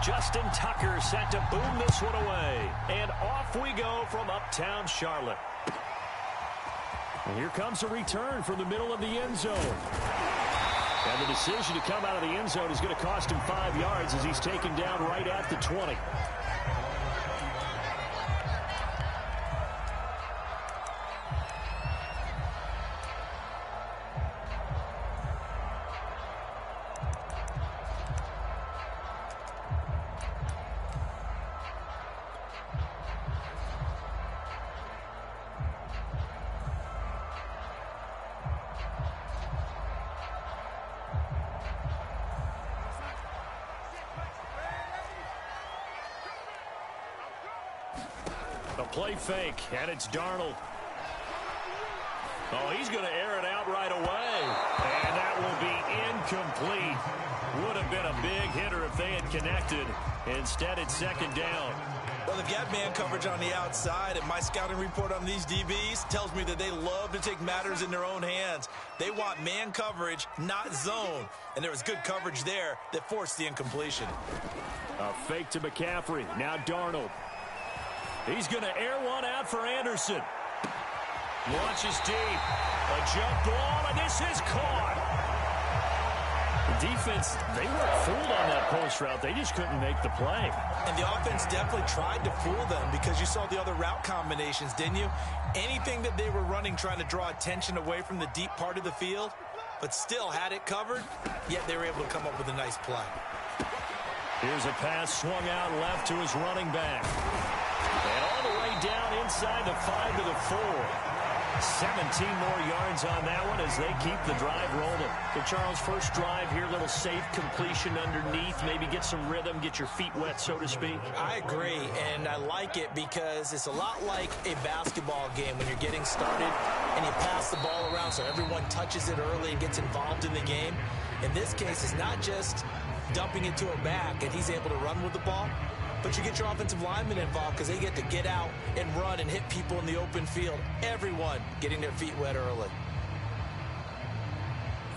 Justin Tucker set to boom this one away. And off we go from uptown Charlotte. And here comes a return from the middle of the end zone. And the decision to come out of the end zone is going to cost him 5 yards as he's taken down right at the 20. A play fake, and it's Darnold. Oh, he's going to air it out right away. And that will be incomplete. Would have been a big hitter if they had connected. Instead, it's second down. Well, they've got man coverage on the outside, and my scouting report on these DBs tells me that they love to take matters in their own hands. They want man coverage, not zone. And there was good coverage there that forced the incompletion. A fake to McCaffrey. Now Darnold. He's going to air one out for Anderson. Launches deep. A jump ball, and this is caught. The defense, they weren't fooled on that post route. They just couldn't make the play. And the offense definitely tried to fool them because you saw the other route combinations, didn't you? Anything that they were running trying to draw attention away from the deep part of the field, but still had it covered, yet they were able to come up with a nice play. Here's a pass swung out left to his running back. And all the way down inside the 5 to the 4. 17 more yards on that one as they keep the drive rolling. So, Charles, first drive here, little safe completion underneath. Maybe get some rhythm, get your feet wet, so to speak. I agree, and I like it because it's a lot like a basketball game when you're getting started and you pass the ball around so everyone touches it early and gets involved in the game. In this case, it's not just dumping it to a back and he's able to run with the ball, but you get your offensive linemen involved because they get to get out and run and hit people in the open field. Everyone getting their feet wet early.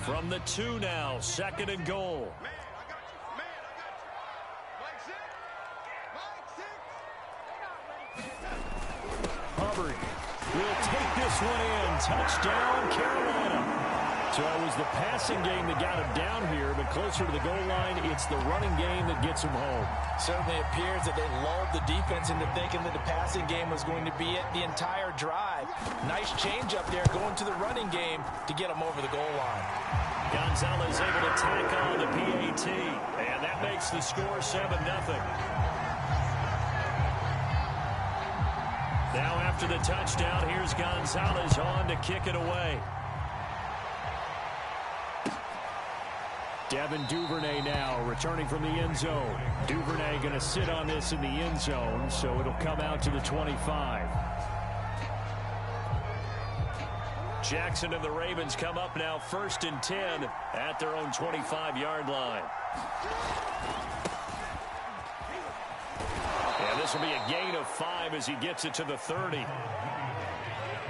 From the 2 now, second and goal. Hubbard will take this one in. Touchdown, Carolina. So it was the passing game that got him down here, but closer to the goal line, it's the running game that gets him home. Certainly appears that they lulled the defense into thinking that the passing game was going to be it the entire drive. Nice change up there going to the running game to get him over the goal line. Gonzalez able to tack on the PAT, and that makes the score 7-0. Now after the touchdown, here's Gonzalez on to kick it away. Devin Duvernay now returning from the end zone. Duvernay going to sit on this in the end zone, so it'll come out to the 25. Jackson and the Ravens come up now 1st and 10 at their own 25-yard line. And this will be a gain of 5 as he gets it to the 30.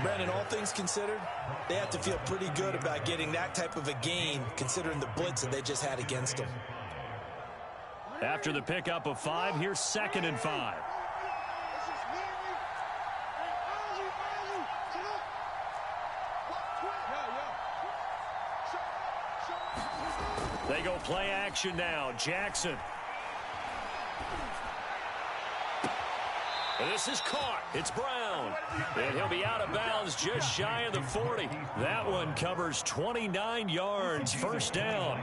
Brandon, all things considered, they have to feel pretty good about getting that type of a gain considering the blitz that they just had against them. After the pickup of 5, here's 2nd and 5. They go play action now. Jackson. And this is caught. It's Brown. And he'll be out of bounds just shy of the 40. That one covers 29 yards. First down.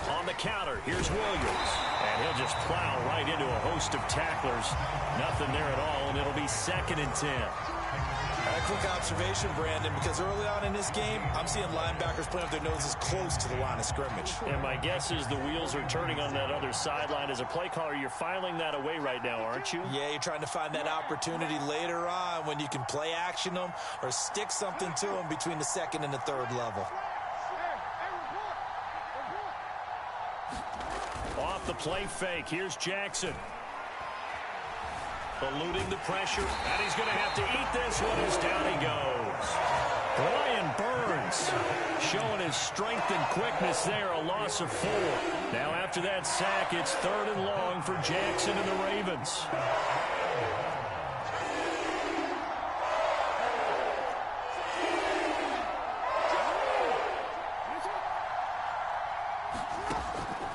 On the counter, here's Williams. And he'll just plow right into a host of tacklers. Nothing there at all, and it'll be 2nd and 10. A quick observation, Brandon, because early on in this game, I'm seeing linebackers playing with their noses close to the line of scrimmage. And my guess is the wheels are turning on that other sideline. As a play caller, you're filing that away right now, aren't you? Yeah, you're trying to find that opportunity later on when you can play action them or stick something to them between the 2nd and the 3rd level. Off the play fake, here's Jackson. Eluding the pressure, and he's going to have to eat this one as down he goes. Brian Burns showing his strength and quickness there, a loss of 4. Now after that sack, it's 3rd and long for Jackson and the Ravens.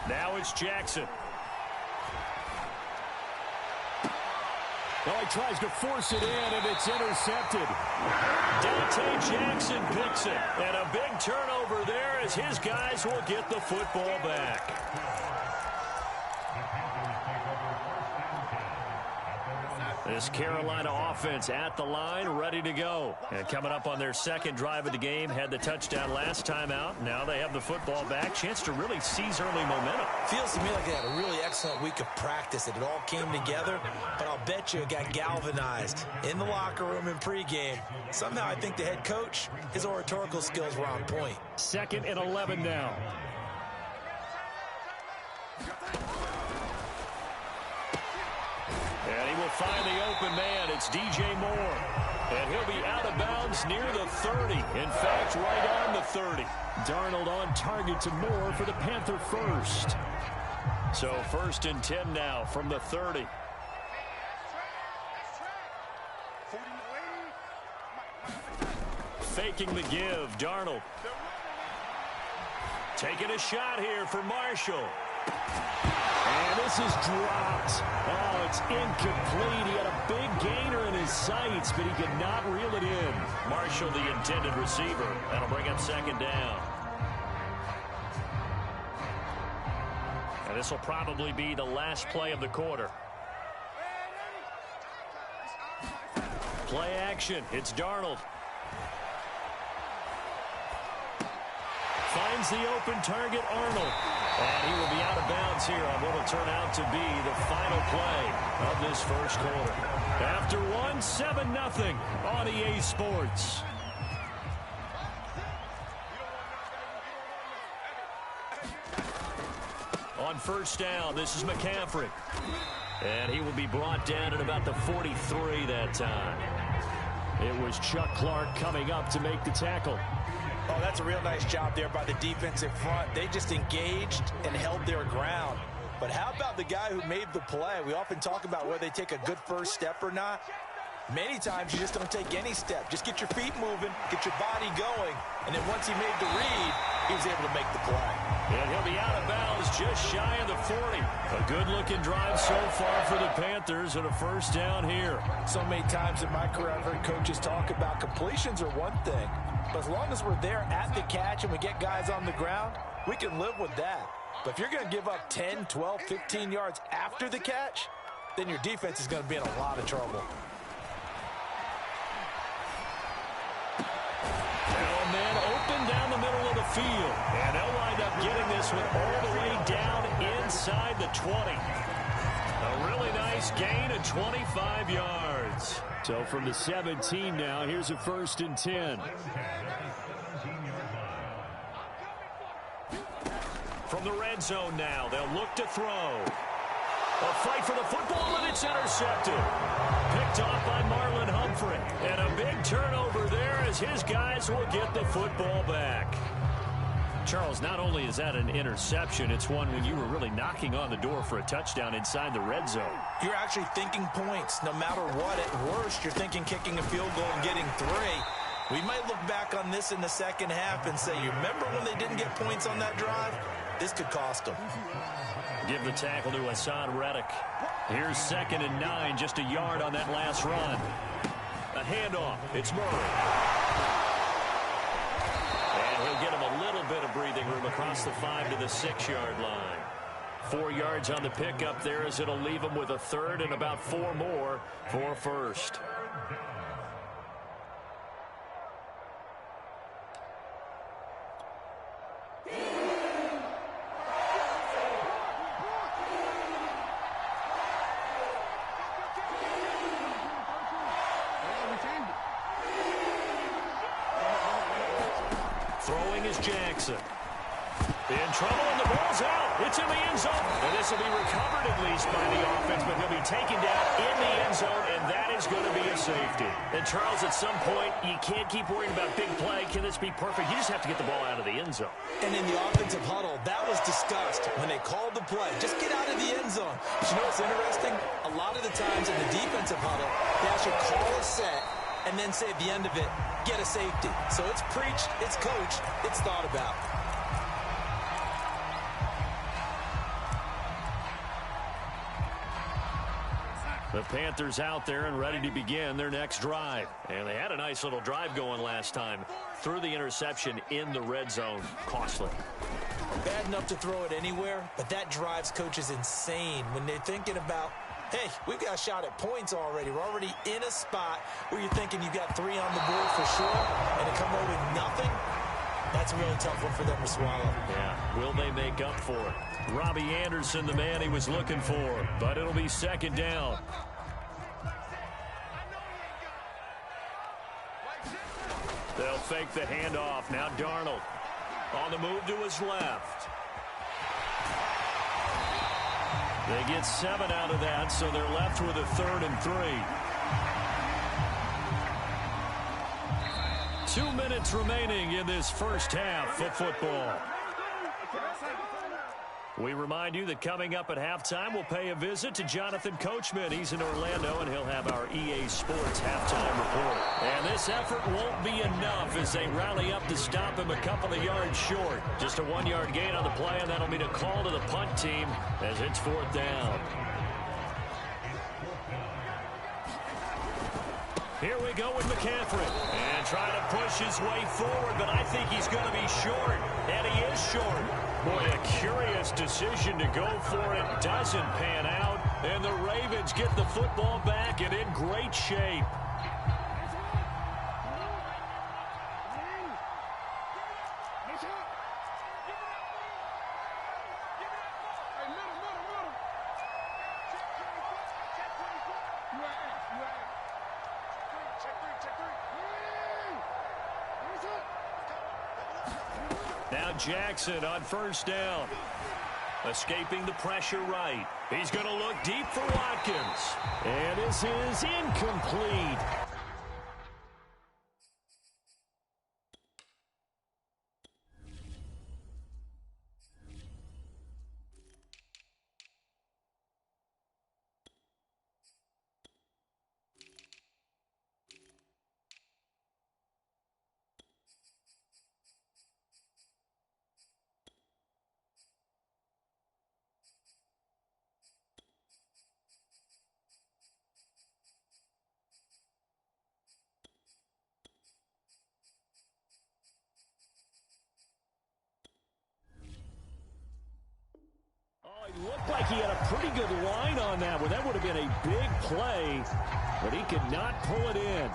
Now it's Jackson. Well, he tries to force it in, and it's intercepted. Dante Jackson picks it, and a big turnover there as his guys will get the football back. This Carolina offense at the line, ready to go. And coming up on their second drive of the game, had the touchdown last time out. Now they have the football back. Chance to really seize early momentum. Feels to me like they had a really excellent week of practice. It all came together, but I'll bet you it got galvanized in the locker room in pregame. Somehow I think the head coach, his oratorical skills were on point. 2nd and 11 now. And he will find the open man. It's DJ Moore. And he'll be out of bounds near the 30. In fact, right on the 30. Darnold on target to Moore for the Panther first. So 1st and 10 now from the 30. Faking the give, Darnold. Taking a shot here for Marshall. And this is dropped. Oh, it's incomplete. He had a big gainer in his sights, but he could not reel it in. Marshall, the intended receiver. That'll bring up 2nd down. And this will probably be the last play of the quarter. Play action. It's Darnold. Finds the open target, Arnold. And he will be out of bounds here on what will turn out to be the final play of this first quarter. After 1, 7-0 on EA Sports. On 1st down, this is McCaffrey. And he will be brought down at about the 43 that time. It was Chuck Clark coming up to make the tackle. Oh, that's a real nice job there by the defensive front. They just engaged and held their ground. But how about the guy who made the play? We often talk about whether they take a good first step or not. Many times you just don't take any step. Just get your feet moving, get your body going. And then once he made the read, he was able to make the play. And he'll be out of bounds just shy of the 40. A good-looking drive so far for the Panthers and a 1st down here. So many times in my career I've heard coaches talk about completions are one thing. But as long as we're there at the catch and we get guys on the ground, we can live with that. But if you're going to give up 10, 12, 15 yards after the catch, then your defense is going to be in a lot of trouble. Now men open down the middle of the field. And they'll wind up getting this one all the way down inside the 20. A really nice gain of 25 yards. So from the 17 now, here's a 1st and 10. From the red zone now, they'll look to throw. A fight for the football, and it's intercepted. Picked off by Marlon Humphrey. And a big turnover there as his guys will get the football back. Charles, not only is that an interception, it's one when you were really knocking on the door for a touchdown inside the red zone. You're actually thinking points. No matter what, at worst, you're thinking kicking a field goal and getting 3. We might look back on this in the second half and say, you remember when they didn't get points on that drive? This could cost them. Give the tackle to Hassan Reddick. Here's 2nd and 9, just a yard on that last run. A handoff. It's Murray. And he'll get him a little bit of breathing room across the 5 to the 6-yard line. 4 yards on the pickup there as it'll leave him with a 3rd and about 4 more for 1st. Throwing is Jackson. In trouble, and the ball's out. It's in the end zone. And this will be recovered at least by the offense, but he'll be taken down in the end zone, and that is going to be a safety. And, Charles, at some point, you can't keep worrying about big play. Can this be perfect? You just have to get the ball out of the end zone. And in the offensive huddle, that was discussed when they called the play. Just get out of the end zone. But you know what's interesting? A lot of the times in the defensive huddle, they actually call a set and then say at the end of it, get a safety. So it's preached, it's coached, it's thought about. The Panthers out there and ready to begin their next drive. And they had a nice little drive going last time. Threw the interception in the red zone. Costly. Bad enough to throw it anywhere, but that drives coaches insane when they're thinking about, hey, we've got a shot at points already. We're already in a spot where you're thinking you've got 3 on the board for sure, and to come away with nothing, that's a really tough one for them to swallow. Yeah, will they make up for it? Robbie Anderson, the man he was looking for, but it'll be second down. They'll fake the handoff. Now Darnold on the move to his left. They get 7 out of that, so they're left with a 3rd and 3. 2 minutes remaining in this first half of football. We remind you that coming up at halftime, we'll pay a visit to Jonathan Coachman. He's in Orlando, and he'll have our EA Sports halftime report. And this effort won't be enough as they rally up to stop him a couple of yards short. Just a 1-yard gain on the play, and that'll mean a call to the punt team as it's 4th down. Here we go with McCaffrey. And trying to push his way forward, but I think he's going to be short. And he is short. Boy, a curious decision to go for it. Doesn't pan out. And the Ravens get the football back and in great shape. Now Jackson on first down. Escaping the pressure right. He's going to look deep for Watkins. And this is incomplete. It looked like he had a pretty good line on that one. That would have been a big play, but he could not pull it in.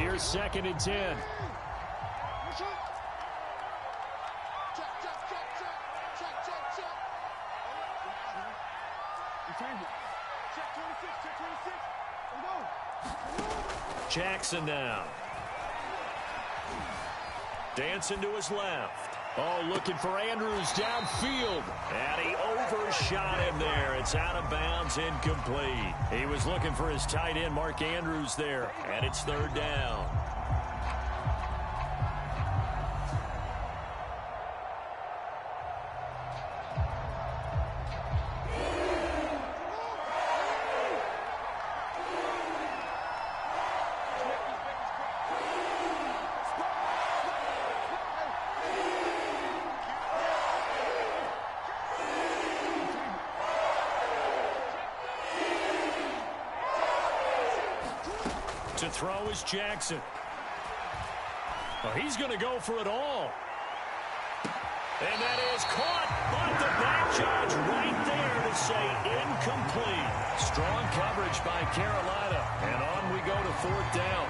Here's 2nd and 10. Jackson now. Dancing to his left. Oh, looking for Andrews downfield. And he overshot him there. It's out of bounds, incomplete. He was looking for his tight end, Mark Andrews, there. And it's 3rd down. To throw is Jackson. Oh, he's going to go for it all. And that is caught, but the back judge right there to say incomplete. Strong coverage by Carolina. And on we go to 4th down.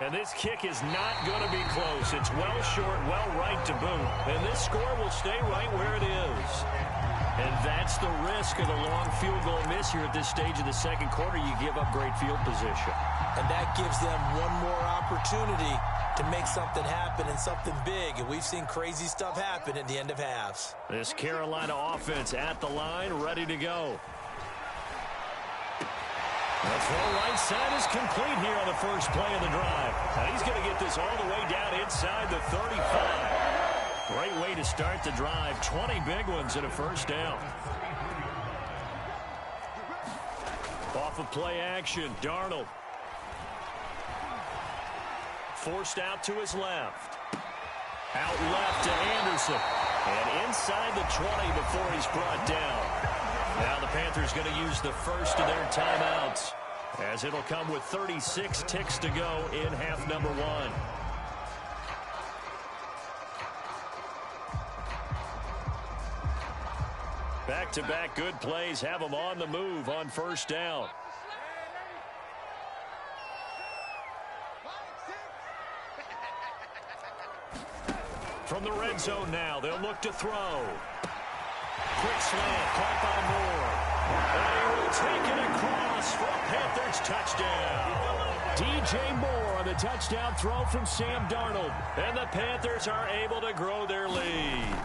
And this kick is not going to be close. It's well short, well right to boot. And this score will stay right where it is. And that's the risk of the long field goal miss here at this stage of the second quarter. You give up great field position. And that gives them one more opportunity to make something happen and something big. And we've seen crazy stuff happen at the end of halves. This Carolina offense at the line, ready to go. The throw right side is complete here on the first play of the drive. Now he's going to get this all the way down inside the 35. Great way to start the drive. 20 big ones and a first down. Off of play action, Darnold. Forced out to his left. Out left to Anderson. And inside the 20 before he's brought down. Now the Panthers going to use the first of their timeouts, as it'll come with 36 ticks to go in half number one. Back-to-back good plays have them on the move on first down. From the red zone now, they'll look to throw. Quick slant, caught by Moore. And he will take it across for a Panthers touchdown. DJ Moore on the touchdown throw from Sam Darnold. And the Panthers are able to grow their lead.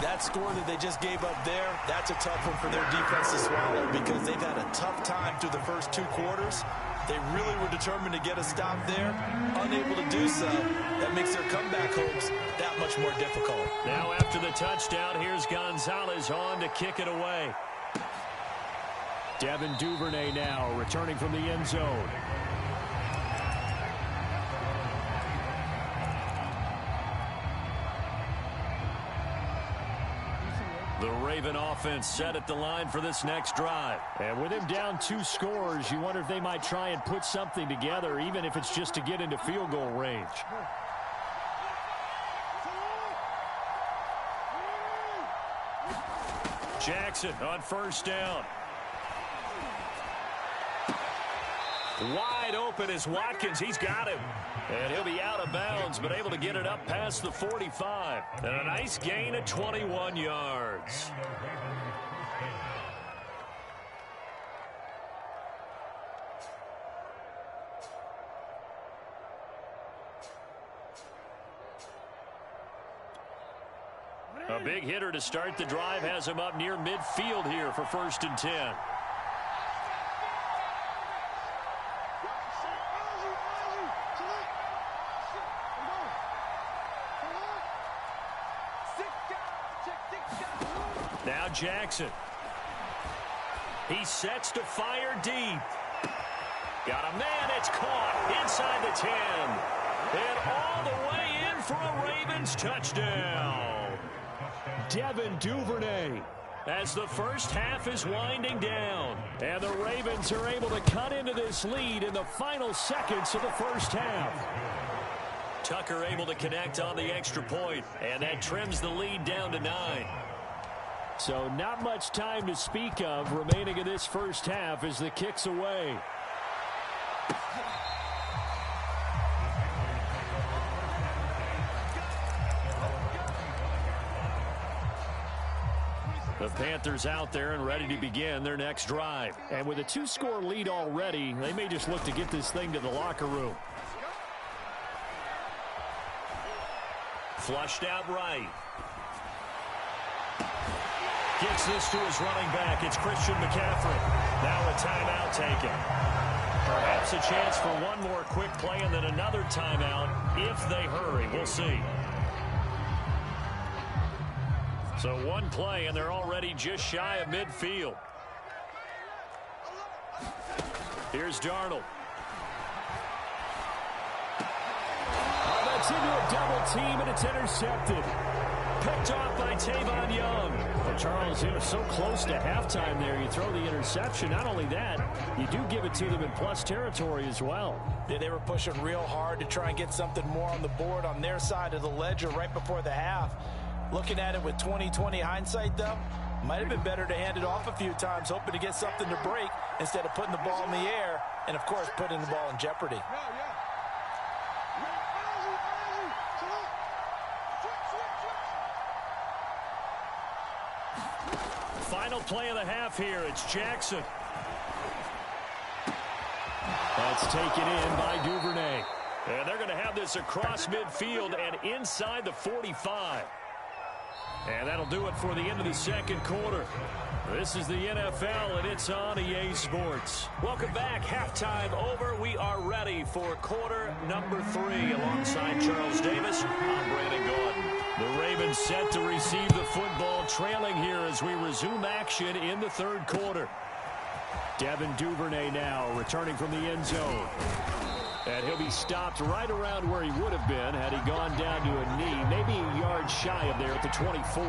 That score that they just gave up there, that's a tough one for their defense to swallow because they've had a tough time through the first two quarters. They really were determined to get a stop there, unable to do so. That makes their comeback hopes that much more difficult. Now after the touchdown, here's Gonzalez on to kick it away. Devin Duvernay now returning from the end zone. The Raven offense set at the line for this next drive. And with him down 2 scores, you wonder if they might try and put something together, even if it's just to get into field goal range. Jackson on first down. Wide open is Watkins. He's got him. And he'll be out of bounds, but able to get it up past the 45. And a nice gain of 21 yards. A big hitter to start the drive has him up near midfield here for 1st and 10. Now Jackson. He sets to fire deep. Got a man, it's caught inside the 10. And all the way in for a Ravens touchdown. Devin Duvernay, as the first half is winding down. And the Ravens are able to cut into this lead in the final seconds of the first half. Tucker able to connect on the extra point, and that trims the lead down to 9. So not much time to speak of remaining in this first half as the kick's away. The Panthers out there and ready to begin their next drive. And with a 2-score lead already, they may just look to get this thing to the locker room. Flushed out right. Gets this to his running back. It's Christian McCaffrey. Now a timeout taken. Perhaps a chance for one more quick play and then another timeout if they hurry. We'll see. So one play, and they're already just shy of midfield. Here's Darnold. Oh, that's into a double team, and it's intercepted. Picked off by Tavon Young. Well, Charles, you know, so close to halftime there. You throw the interception. Not only that, you do give it to them in plus territory as well. Yeah, they were pushing real hard to try and get something more on the board on their side of the ledger right before the half. Looking at it with 20/20 hindsight, though, might have been better to hand it off a few times, hoping to get something to break instead of putting the ball in the air and, of course, putting the ball in jeopardy. final play of the half here. It's Jackson. That's taken in by Duvernay. And they're going to have this across midfield and inside the 45. And that'll do it for the end of the second quarter. This is the NFL, and it's on EA Sports. Welcome back. Halftime over. We are ready for quarter number 3. Alongside Charles Davis, I'm Brandon Gordon. The Ravens set to receive the football, trailing here as we resume action in the third quarter. Devin Duvernay now returning from the end zone. And he'll be stopped right around where he would have been had he gone down to a knee, maybe a yard shy of there at the 24.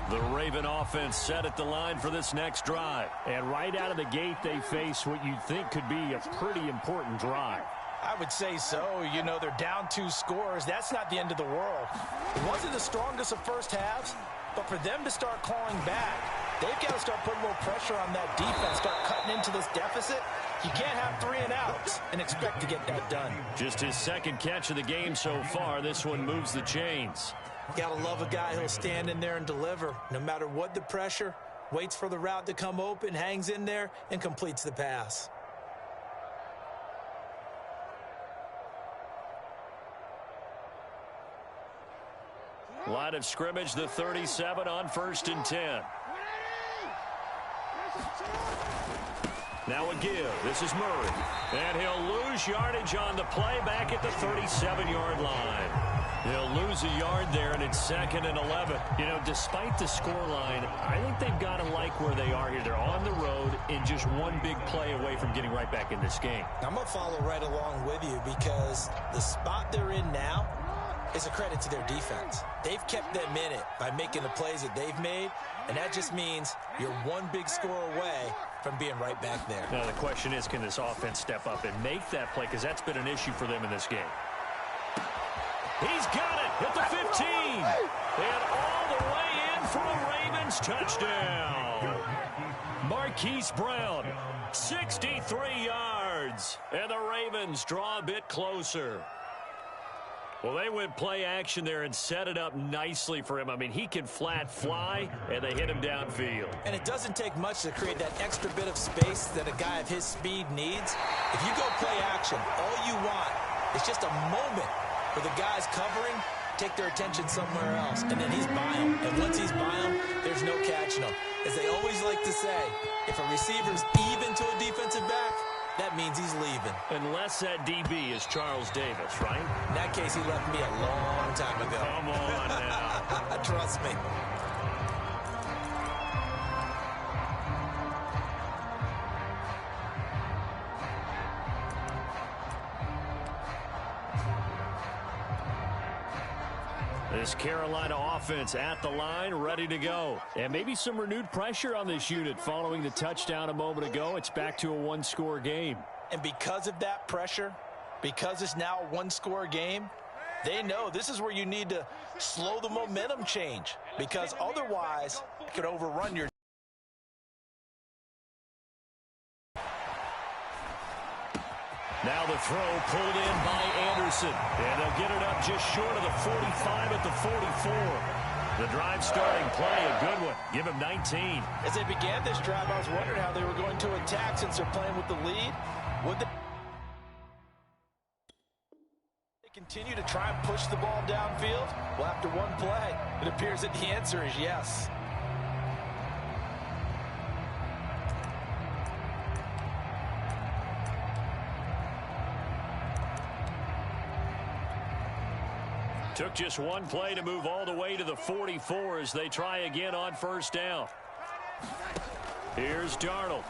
The Raven offense set at the line for this next drive. And right out of the gate, they face what you'd think could be a pretty important drive. I would say so. You know, they're down 2 scores. That's not the end of the world. It wasn't the strongest of first halves, but for them to start clawing back, they've got to start putting more pressure on that defense, start cutting into this deficit. You can't have 3 and outs and expect to get that done. Just his second catch of the game so far. This one moves the chains. Gotta love a guy who'll stand in there and deliver. No matter what the pressure, waits for the route to come open, hangs in there, and completes the pass. Line of scrimmage, the 37 on 1st and 10. Now a give. This is Murray. And he'll lose yardage on the play back at the 37-yard line. He'll lose a yard there, and it's 2nd and 11. You know, despite the scoreline, I think they've got to like where they are here. They're on the road and just one big play away from getting right back in this game. I'm going to follow right along with you because the spot they're in now is a credit to their defense. They've kept them in it by making the plays that they've made, and that just means you're one big score away from being right back there. Now the question is, can this offense step up and make that play, because that's been an issue for them in this game. He's got it at the 15. And all the way in for a Ravens touchdown. Marquise Brown, 63 yards. And the Ravens draw a bit closer. Well, they went play action there and set it up nicely for him. I mean, he can flat fly, and they hit him downfield. And it doesn't take much to create that extra bit of space that a guy of his speed needs. If you go play action, all you want is just a moment where the guy's covering, take their attention somewhere else, and then he's by him. And once he's by him, there's no catching him. As they always like to say, if a receiver's even to a defensive back, that means he's leaving. Unless that DB is Charles Davis, right? In that case, he left me a long time ago. Come on now. Trust me. This Carolina offense at the line, ready to go. And maybe some renewed pressure on this unit following the touchdown a moment ago. It's back to a one-score game. And because of that pressure, because it's now a one-score game, they know this is where you need to slow the momentum change, because otherwise it could overrun your. Now the throw pulled in by Anderson. And they'll get it up just short of the 45 at the 44. The drive starting play, a good one. Give him 19. As they began this drive, I was wondering how they were going to attack since they're playing with the lead. Would they continue to try and push the ball downfield? Well, after one play, it appears that the answer is yes. Took just one play to move all the way to the 44 as they try again on first down. Here's Darnold.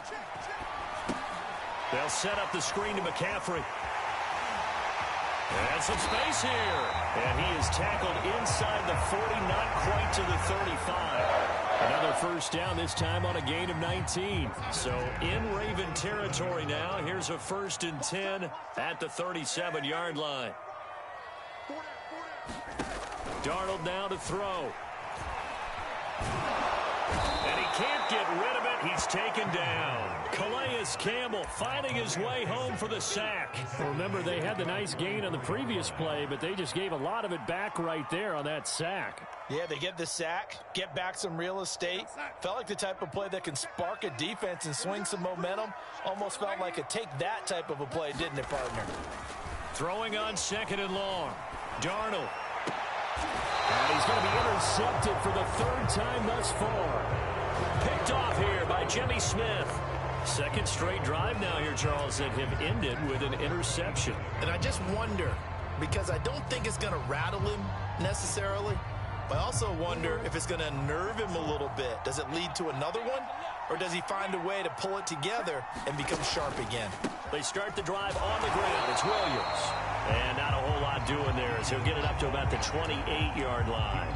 They'll set up the screen to McCaffrey. And some space here. And he is tackled inside the 40, not quite to the 35. Another first down, this time on a gain of 19. So in Raven territory now. Here's a 1st and 10 at the 37-yard line. Darnold now to throw. And he can't get rid of it. He's taken down. Calais Campbell finding his way home for the sack. Well, remember, they had the nice gain on the previous play, but they just gave a lot of it back right there on that sack. Yeah, they get the sack, get back some real estate. Felt like the type of play that can spark a defense and swing some momentum. Almost felt like a take-that type of a play, didn't it, partner? Throwing on 2nd and long. Darnold. And he's going to be intercepted for the 3rd time thus far. Picked off here by Jimmy Smith. Second straight drive now here, Charles, that have ended with an interception. And I just wonder, because I don't think it's going to rattle him necessarily, but I also wonder if it's going to unnerve him a little bit. Does it lead to another one? Or does he find a way to pull it together and become sharp again? They start the drive on the ground. It's Williams. And not a whole lot doing there as he'll get it up to about the 28-yard line.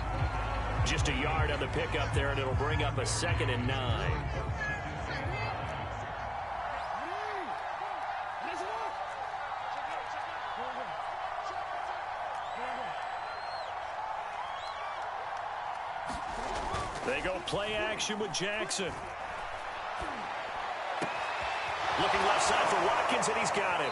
Just a yard on the pickup there, and it'll bring up a 2nd and 9. They go play action with Jackson. Looking left side for Watkins, and he's got him.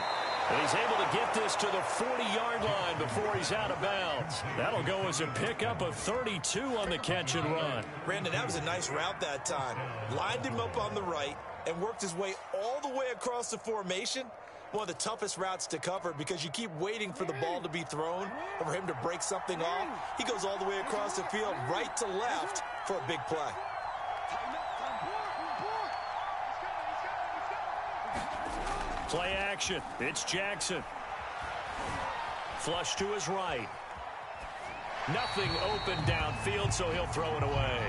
And he's able to get this to the 40-yard line before he's out of bounds. That'll go as a pickup of 32 on the catch and run. Brandon, that was a nice route that time. Lined him up on the right and worked his way all the way across the formation. One of the toughest routes to cover because you keep waiting for the ball to be thrown or for him to break something off. He goes all the way across the field, right to left, for a big play. Play action. It's Jackson. Flush to his right. Nothing open downfield, so he'll throw it away.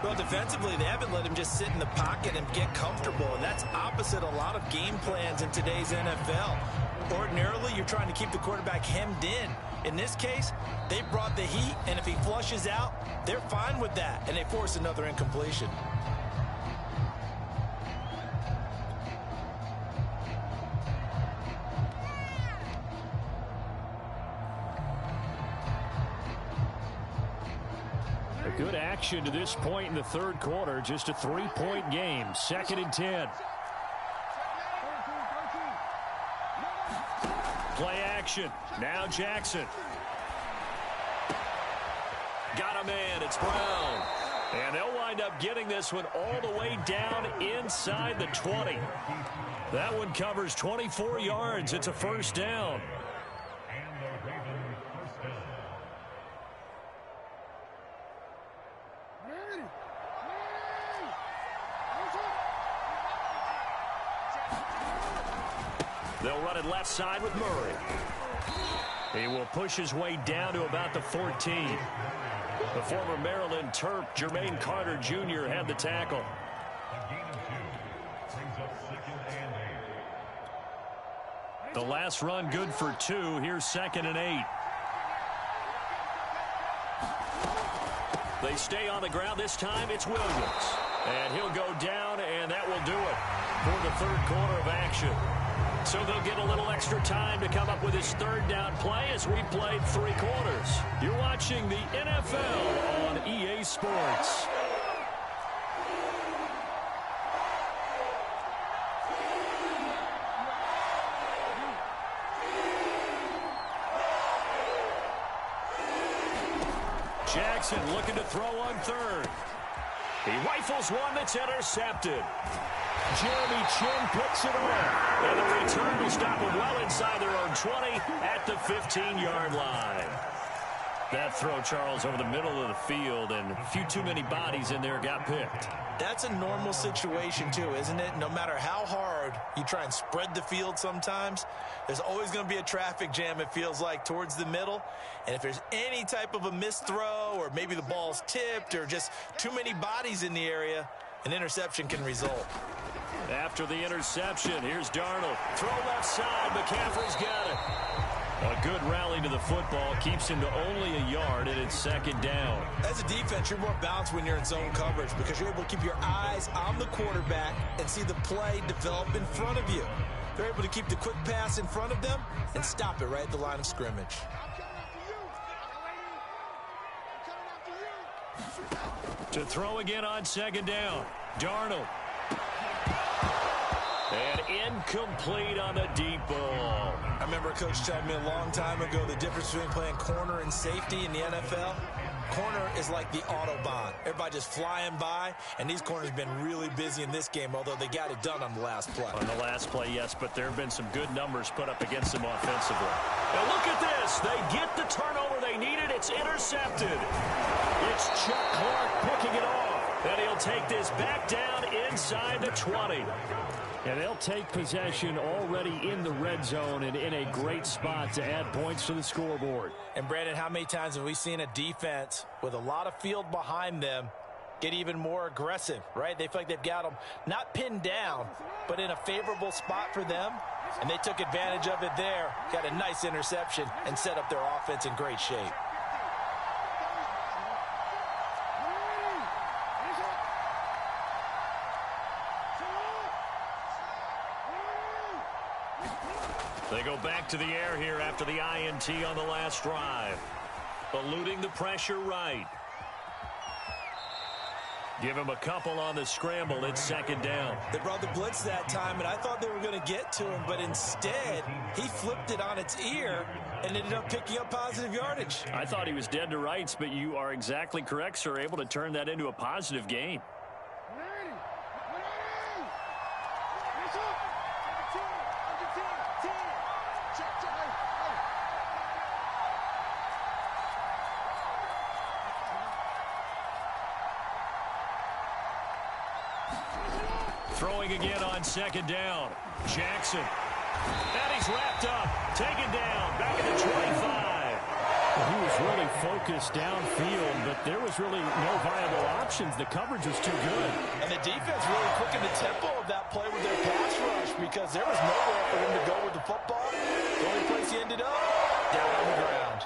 Well, defensively, they haven't let him just sit in the pocket and get comfortable, and that's opposite a lot of game plans in today's NFL. Ordinarily, you're trying to keep the quarterback hemmed in. In this case, they brought the heat, and if he flushes out, they're fine with that, and they force another incompletion. Good action to this point in the 3rd quarter. Just a 3-point game. 2nd and 10. Play action. Now Jackson. Got a man. It's Brown. And they'll wind up getting this one all the way down inside the 20. That one covers 24 yards. It's a 1st down. They'll run it left side with Murray. He will push his way down to about the 14. The former Maryland Terp, Jermaine Carter Jr., had the tackle. The last run good for 2. Here's 2nd and 8. They stay on the ground. This time it's Williams. And he'll go down, and that will do it for the 3rd quarter of action. So they'll get a little extra time to come up with his 3rd down play as we played 3 quarters. You're watching the NFL on EA Sports. Jackson looking to throw on 3rd. He rifles one that's intercepted. Jeremy Chin picks it off. And the return will stop them well inside their own 20 at the 15-yard line. That throw, Charles, over the middle of the field, and a few too many bodies in there got picked. That's a normal situation, too, isn't it? No matter how hard you try and spread the field sometimes, there's always going to be a traffic jam, it feels like, towards the middle. And if there's any type of a missed throw or maybe the ball's tipped or just too many bodies in the area, an interception can result. After the interception, here's Darnold. Throw left side. McCaffrey's got it. A good rally to the football keeps him to only a yard, and it's 2nd down. As a defense, you're more balanced when you're in zone coverage because you're able to keep your eyes on the quarterback and see the play develop in front of you. They're able to keep the quick pass in front of them and stop it right at the line of scrimmage. To throw again on 2nd down. Darnold. And incomplete on the deep ball. I remember Coach telling me a long time ago the difference between playing corner and safety in the NFL. Corner is like the Autobahn. Everybody just flying by, and these corners have been really busy in this game, although they got it done on the last play. On the last play, yes, but there have been some good numbers put up against them offensively. Now look at this. They get the turnover they needed. It's intercepted. It's Chuck Clark picking it off, and he'll take this back down inside the 20. And they'll take possession already in the red zone and in a great spot to add points to the scoreboard. And, Brandon, how many times have we seen a defense with a lot of field behind them get even more aggressive, right? They feel like they've got them not pinned down, but in a favorable spot for them. And they took advantage of it there, got a nice interception, and set up their offense in great shape. They go back to the air here after the INT on the last drive. Eluding the pressure right. Give him a couple on the scramble. It's second down. They brought the blitz that time, and I thought they were going to get to him, but instead he flipped it on its ear and ended up picking up positive yardage. I thought he was dead to rights, but you are exactly correct, sir. Able to turn that into a positive gain. Throwing again on second down. Jackson. And he's wrapped up. Taken down. Back at the 25. Well, he was really focused downfield, but there was really no viable options. The coverage was too good. And the defense really quickened the tempo of that play with their pass rush because there was nowhere for him to go with the football. The only place he ended up, down on the ground.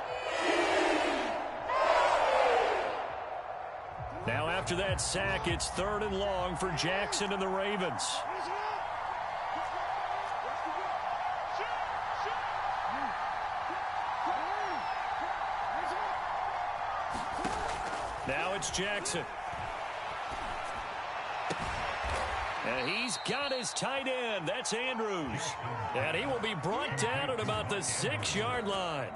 Now after that sack, it's 3rd and long for Jackson and the Ravens. Now it's Jackson. And he's got his tight end. That's Andrews. And he will be brought down at about the 6-yard line.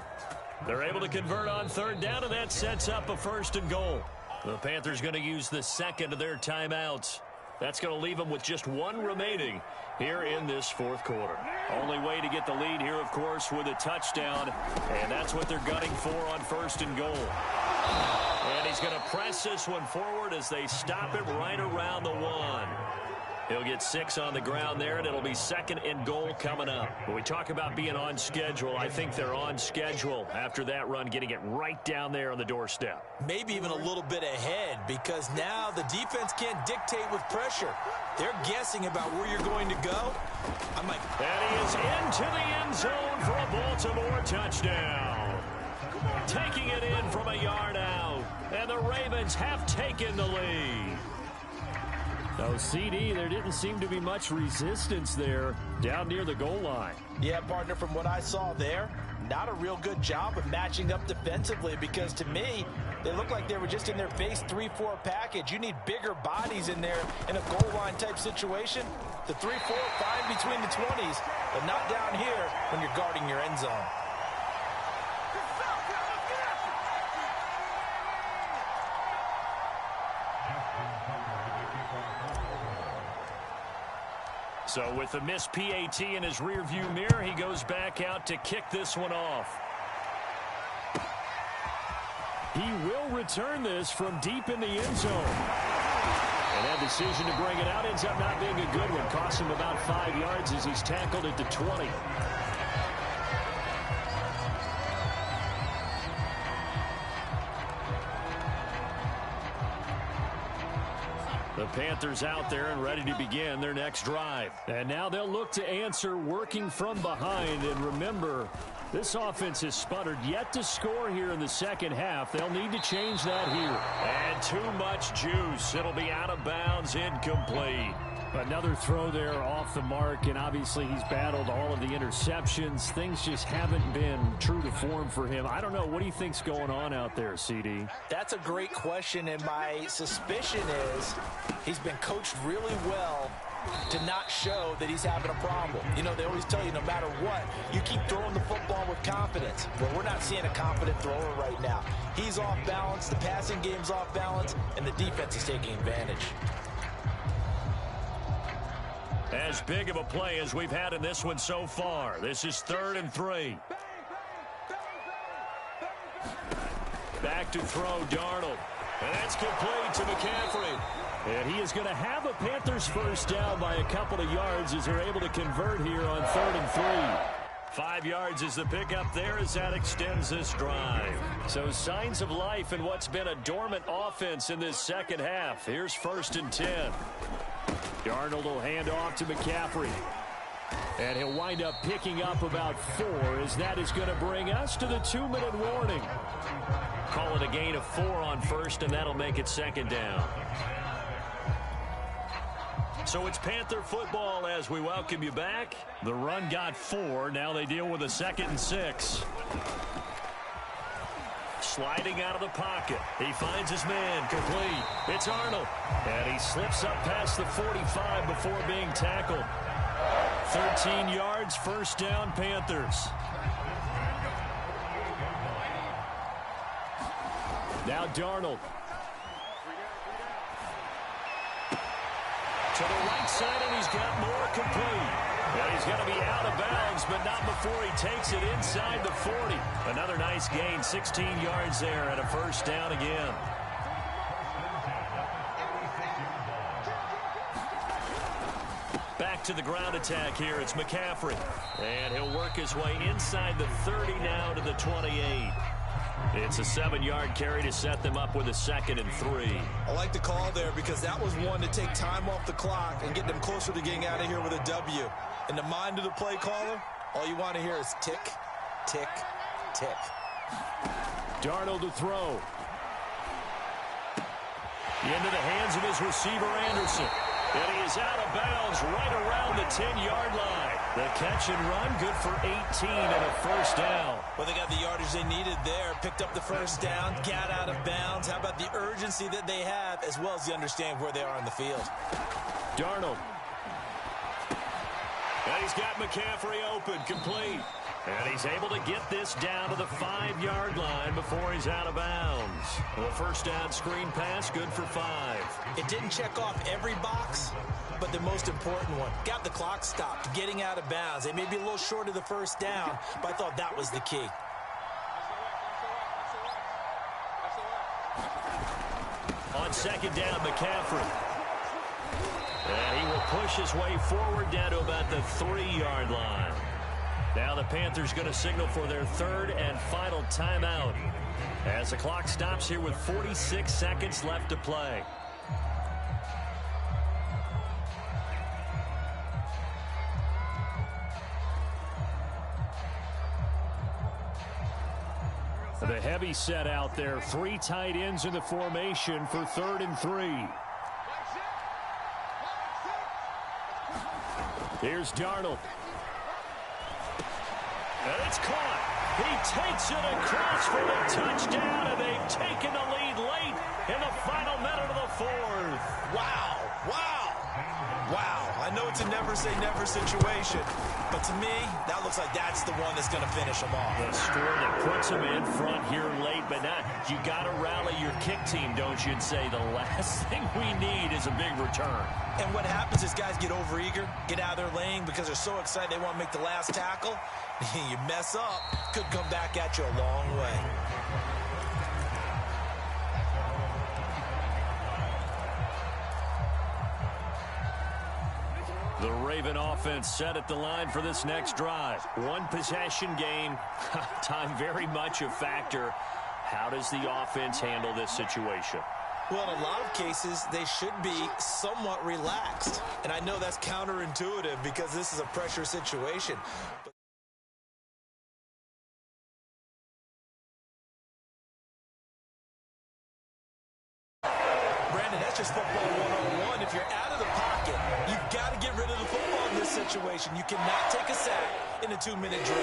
They're able to convert on 3rd down, and that sets up a 1st and goal. The Panthers going to use the second of their timeouts. That's going to leave them with just 1 remaining here in this 4th quarter. Only way to get the lead here, of course, with a touchdown. And that's what they're gunning for on 1st and goal. And he's going to press this one forward as they stop it right around the 1. He'll get 6 on the ground there, and it'll be 2nd and goal coming up. When we talk about being on schedule, I think they're on schedule after that run, getting it right down there on the doorstep. Maybe even a little bit ahead because now the defense can't dictate with pressure. They're guessing about where you're going to go. I'm like, and he is into the end zone for a Baltimore touchdown. Taking it in from a yard out, and the Ravens have taken the lead. So, CD, there didn't seem to be much resistance there down near the goal line. Yeah, partner, from what I saw there, not a real good job of matching up defensively because to me, they look like they were just in their base 3-4 package. You need bigger bodies in there in a goal line type situation. The 3-4 fine between the 20s, but not down here when you're guarding your end zone. So with the missed PAT in his rearview mirror, he goes back out to kick this one off. He will return this from deep in the end zone. And that decision to bring it out ends up not being a good one. Costs him about 5 yards as he's tackled at the 20. The Panthers out there and ready to begin their next drive. And now they'll look to answer working from behind. And remember, this offense has sputtered yet to score here in the second half. They'll need to change that here. And too much juice. It'll be out of bounds, incomplete. Another throw there off the mark, and obviously he's battled all of the interceptions. Things just haven't been true to form for him. I don't know. What do you think's going on out there, CD? That's a great question, and my suspicion is he's been coached really well to not show that he's having a problem. You know, they always tell you no matter what, you keep throwing the football with confidence. Well, we're not seeing a confident thrower right now. He's off balance, the passing game's off balance, and the defense is taking advantage. As big of a play as we've had in this one so far. This is 3rd and 3. Back to throw, Darnold. And that's complete to McCaffrey. And he is going to have a Panthers first down by a couple of yards as they're able to convert here on 3rd and 3. 5 yards is the pickup there as that extends this drive. So signs of life in what's been a dormant offense in this second half. Here's 1st and 10. Darnold will hand off to McCaffrey. And he'll wind up picking up about 4 as that is going to bring us to the 2-minute warning. Call it a gain of 4 on 1st, and that'll make it 2nd down. So it's Panther football as we welcome you back. The run got 4. Now they deal with a 2nd and 6. Sliding out of the pocket. He finds his man. Complete. It's Arnold. And he slips up past the 45 before being tackled. 13 yards, 1st down, Panthers. Now Darnold. To the right side, and he's got more complete. And he's going to be out of bounds, but not before he takes it inside the 40. Another nice gain, 16 yards there, and a 1st down again. Back to the ground attack here. It's McCaffrey. And he'll work his way inside the 30 now to the 28. It's a 7-yard carry to set them up with a 2nd and 3. I like the call there because that was one to take time off the clock and get them closer to getting out of here with a W. In the mind of the play caller, all you want to hear is tick, tick, tick. Darnold to throw. Into the hands of his receiver, Anderson. And he is out of bounds right around the 10-yard line. The catch and run, good for 18 and a 1st down. Well, they got the yardage they needed there. Picked up the 1st down, got out of bounds. How about the urgency that they have, as well as the understanding where they are on the field. Darnold. And he's got McCaffrey open, complete. And he's able to get this down to the 5-yard line before he's out of bounds. Well, 1st down screen pass, good for 5. It didn't check off every box, but the most important one. Got the clock stopped, getting out of bounds. They may be a little short of the 1st down, but I thought that was the key. On 2nd down, McCaffrey. And he will push his way forward down to about the 3-yard line. Now the Panthers going to signal for their 3rd and final timeout as the clock stops here with 46 seconds left to play. The heavy set out there. 3 tight ends in the formation for 3rd and 3. Here's Darnold. And it's caught. He takes it across for the touchdown, and they've taken the lead late in the final minute of the 4th. Wow, wow, wow. I know it's a never-say-never situation, but to me, that looks like that's the one that's going to finish them off. The score that puts them in front here late, but not. You got to rally your kick team, don't you, and say the last thing we need is a big return. And what happens is guys get overeager, get out of their lane because they're so excited they want to make the last tackle. You mess up, could come back at you a long way. The Raven offense set at the line for this next drive. 1 possession game. Time very much a factor. How does the offense handle this situation? Well, in a lot of cases, they should be somewhat relaxed. And I know that's counterintuitive because this is a pressure situation. Brandon, that's just football 101. If you're out of the pocket, you've got to get rid of the football in this situation. You cannot take a sack in a 2-minute drill.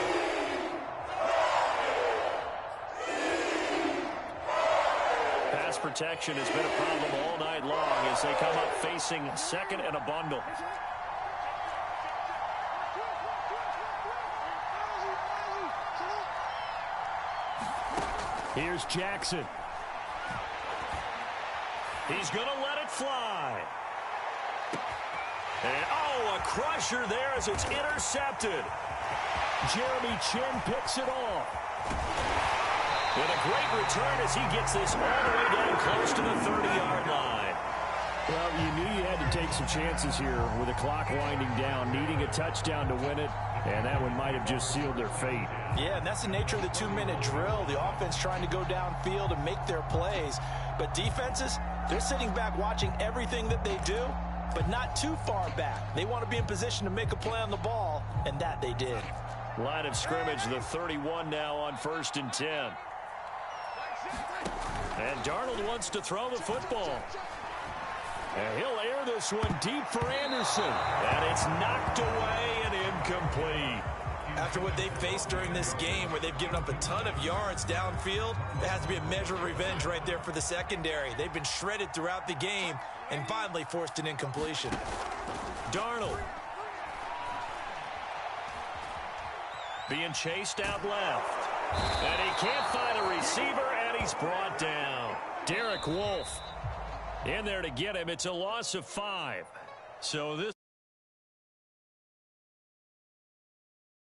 Pass protection has been a problem all night long as they come up facing 2nd and a bundle. Here's Jackson. He's going to let it fly. And, oh, a crusher there as it's intercepted. Jeremy Chin picks it off. With a great return as he gets this all the way down close to the 30-yard line. Well, you knew you had to take some chances here with the clock winding down, needing a touchdown to win it, and that one might have just sealed their fate. Yeah, and that's the nature of the 2-minute drill. The offense trying to go downfield and make their plays. But defenses, they're sitting back watching everything that they do, but not too far back. They want to be in position to make a play on the ball, and that they did. Line of scrimmage, the 31 now on 1st and 10. And Darnold wants to throw the football. And he'll air this one deep for Anderson. And it's knocked away and incomplete. After what they faced during this game where they've given up a ton of yards downfield, there has to be a measure of revenge right there for the secondary. They've been shredded throughout the game and finally forced an incompletion. Darnold. Being chased out left. And he can't find a receiver, and he's brought down. Derek Wolfe in there to get him. It's a loss of 5. So this